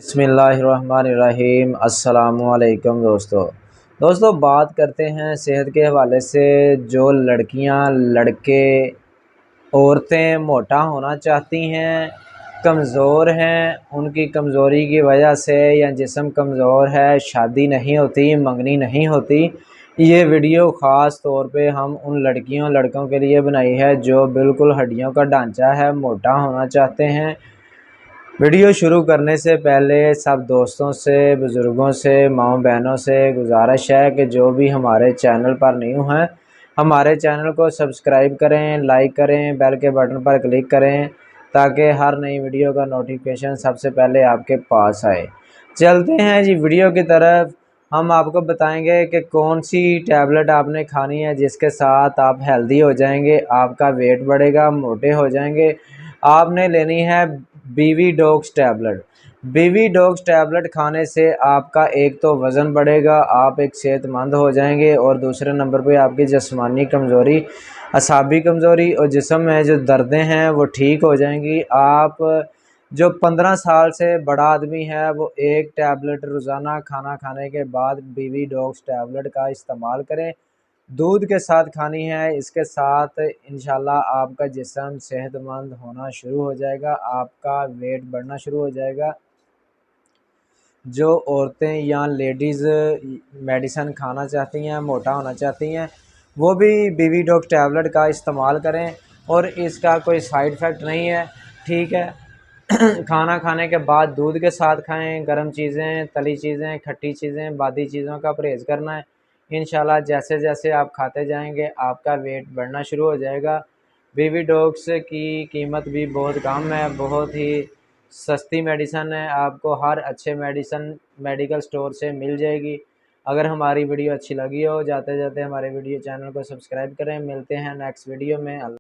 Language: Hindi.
बिस्मिल्लाहिर्रहमानिर्रहीम। अस्सलामुअलैकुम दोस्तों बात करते हैं सेहत के हवाले से। जो लड़कियां, लड़के, औरतें मोटा होना चाहती हैं, कमज़ोर हैं, उनकी कमज़ोरी की वजह से या जिस्म कमज़ोर है, शादी नहीं होती, मंगनी नहीं होती, ये वीडियो ख़ास तौर पे हम उन लड़कियों लड़कों के लिए बनाई है जो बिल्कुल हड्डियों का ढांचा है, मोटा होना चाहते हैं। वीडियो शुरू करने से पहले सब दोस्तों से, बुज़ुर्गों से, माँ बहनों से गुजारिश है कि जो भी हमारे चैनल पर न्यू हैं हमारे चैनल को सब्सक्राइब करें, लाइक करें, बेल के बटन पर क्लिक करें ताकि हर नई वीडियो का नोटिफिकेशन सबसे पहले आपके पास आए। चलते हैं जी वीडियो की तरफ। हम आपको बताएंगे कि कौन सी टैबलेट आपने खानी है जिसके साथ आप हेल्दी हो जाएंगे, आपका वेट बढ़ेगा, मोटे हो जाएंगे। आपने लेनी है बीवी डॉग्स टैबलेट। बीवी डॉग्स टैबलेट खाने से आपका एक तो वज़न बढ़ेगा, आप एक सेहतमंद हो जाएंगे, और दूसरे नंबर पे आपकी जिस्मानी कमज़ोरी, असाबी कमज़ोरी और जिस्म में जो दर्दें हैं वो ठीक हो जाएंगी। आप जो 15 साल से बड़ा आदमी है वो एक टैबलेट रोज़ाना खाना खाने के बाद बीवी डॉग्स टैबलेट का इस्तेमाल करें। दूध के साथ खानी है। इसके साथ इंशाल्लाह आपका जिस्म सेहतमंद होना शुरू हो जाएगा, आपका वेट बढ़ना शुरू हो जाएगा। जो औरतें या लेडीज़ मेडिसिन खाना चाहती हैं, मोटा होना चाहती हैं, वो भी बीवी डॉग टैबलेट का इस्तेमाल करें और इसका कोई साइड इफ़ेक्ट नहीं है, ठीक है। खाना खाने के बाद दूध के साथ खाएं। गर्म चीज़ें, तली चीज़ें, खट्टी चीज़ें, बादी चीज़ों का परहेज़ करना है। इंशाल्लाह जैसे जैसे आप खाते जाएंगे आपका वेट बढ़ना शुरू हो जाएगा। बेबी डॉग्स की कीमत भी बहुत कम है, बहुत ही सस्ती मेडिसन है, आपको हर अच्छे मेडिकल स्टोर से मिल जाएगी। अगर हमारी वीडियो अच्छी लगी हो, जाते जाते हमारे वीडियो चैनल को सब्सक्राइब करें। मिलते हैं नेक्स्ट वीडियो में।